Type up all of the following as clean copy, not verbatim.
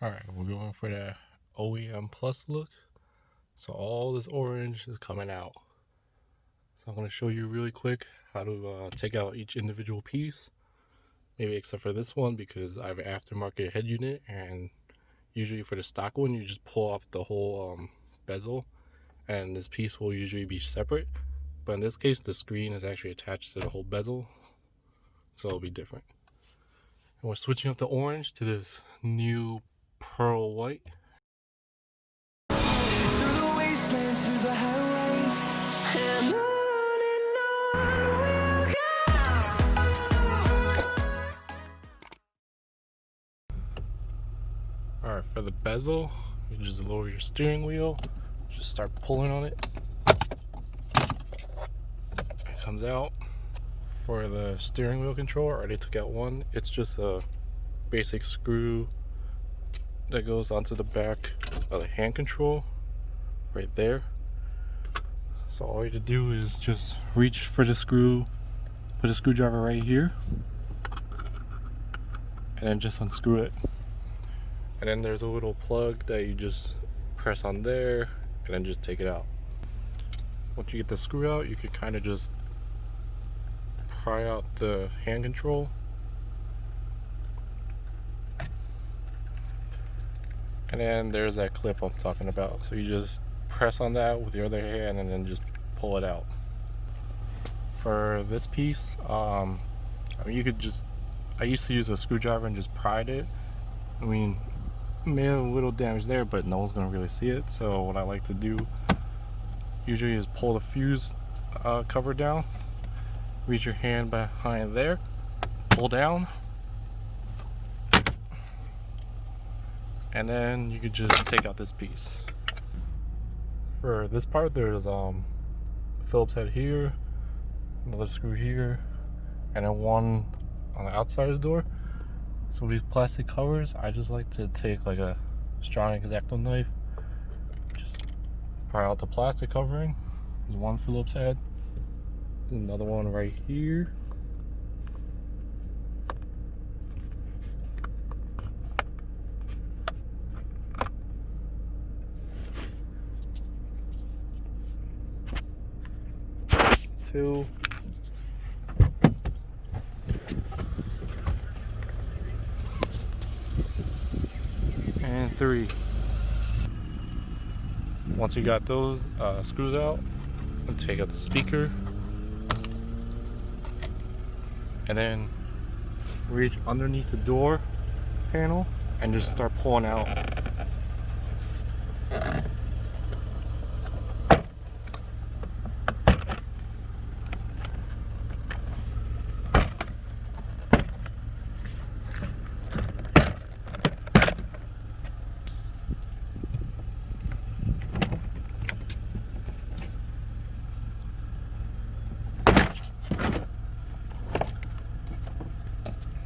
Alright, we're going for the OEM Plus look. So all this orange is coming out. So I'm going to show you really quick how to take out each individual piece. Maybe except for this one because I have an aftermarket head unit, and usually for the stock one you just pull off the whole bezel, and this piece will usually be separate. But in this case the screen is actually attached to the whole bezel, so it'll be different. And we're switching up the orange to this new pearl white. Through the wastelands, through the highways, and on we'll go. Alright, for the bezel, you just lower your steering wheel, just start pulling on it. It comes out. For the steering wheel controller, I already took out one. It's just a basic screw that goes onto the back of the hand control right there. So all you have to do is just reach for the screw, put a screwdriver right here, and then just unscrew it. And then there's a little plug that you just press on there and then just take it out. Once you get the screw out, you can kind of just pry out the hand control. And then there's that clip I'm talking about. So you just press on that with your other hand and then just pull it out. For this piece, I mean, you could just, I used to use a screwdriver and just pried it. I mean, may have a little damage there, but no one's gonna really see it. So what I like to do usually is pull the fuse cover down, reach your hand behind there, pull down, and then you can just take out this piece. For this part, there's Phillips head here, another screw here, and then one on the outside of the door. So these plastic covers, I just like to take like a strong X-Acto knife, just pry out the plastic covering. There's one Phillips head, another one right here, two, and three. Once you got those screws out, and take out the speaker, and then reach underneath the door panel and just start pulling out.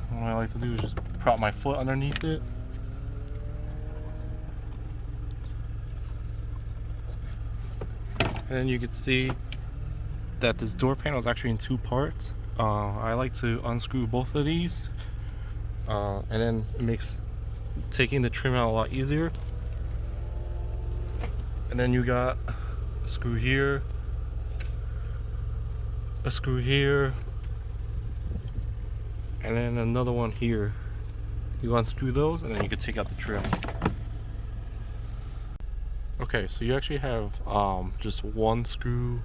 What I like to do is just prop my foot underneath it. And then you can see that this door panel is actually in two parts. I like to unscrew both of these, and then it makes taking the trim out a lot easier. And then you got a screw here, a screw here, and then another one here. You unscrew those and then you can take out the trim. Okay, so you actually have just one screw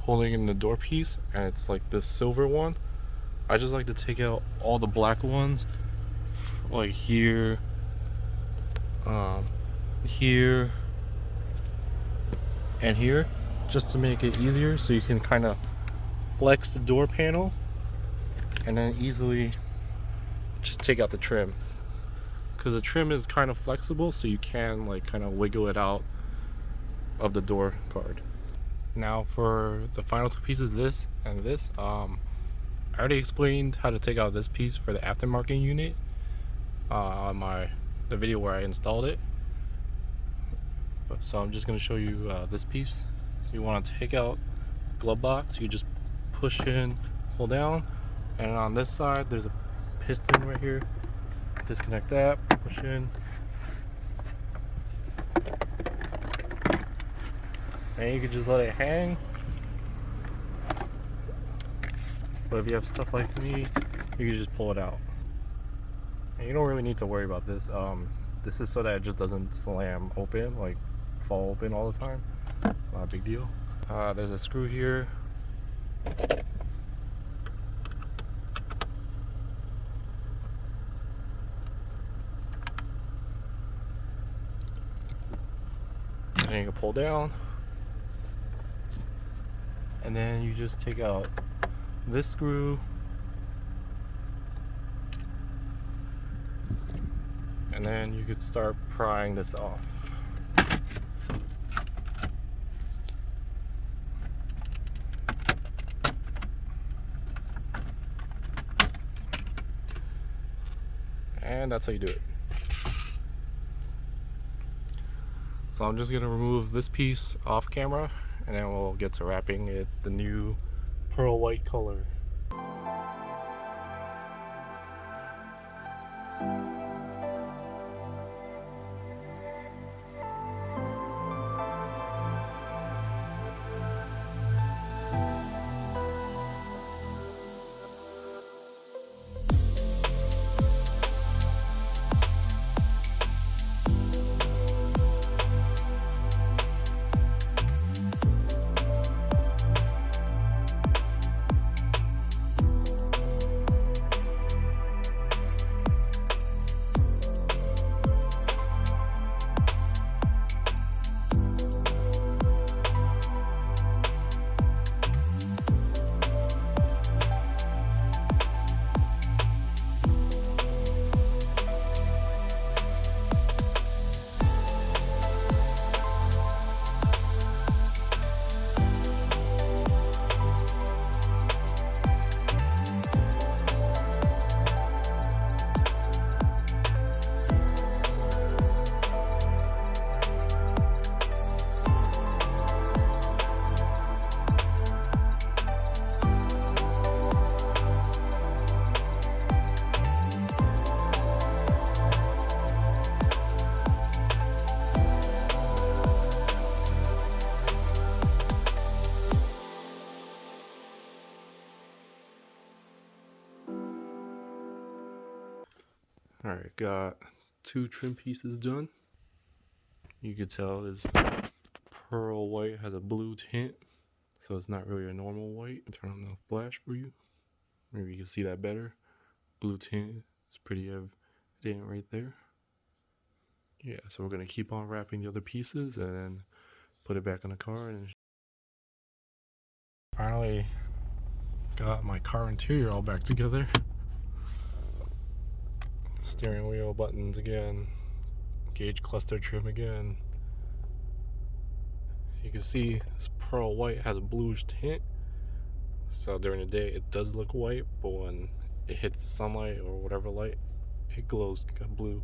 holding in the door piece, and it's like this silver one. I just like to take out all the black ones, like here, here, and here, just to make it easier, so you can kind of flex the door panel and then easily just take out the trim, because the trim is kind of flexible, so you can like kind of wiggle it out of the door guard. Now for the final two pieces, this and this, I already explained how to take out this piece for the aftermarket unit on the video where I installed it. So I'm just going to show you this piece. So you want to take out the glove box, you just push in, pull down, and on this side there's a piston right here. disconnect that, push in, and you can just let it hang. But if you have stuff like me, you can just pull it out. And you don't really need to worry about this. This is so that it just doesn't slam open, like fall open all the time. It's not a big deal. There's a screw here. And you can pull down. And then you just take out this screw. And then you could start prying this off. And that's how you do it. So I'm just gonna remove this piece off camera, and then we'll get to wrapping it the new pearl white color. Alright, got 2 trim pieces done. You can tell this pearl white has a blue tint, so it's not really a normal white. Turn on the flash for you. Maybe you can see that better. Blue tint is pretty evident right there. Yeah, so we're gonna keep on wrapping the other pieces and then put it back in the car. And finally got my car interior all back together. Steering wheel buttons again, gauge cluster trim again. You can see this pearl white has a bluish tint, so during the day it does look white, but when it hits the sunlight or whatever light, it glows blue.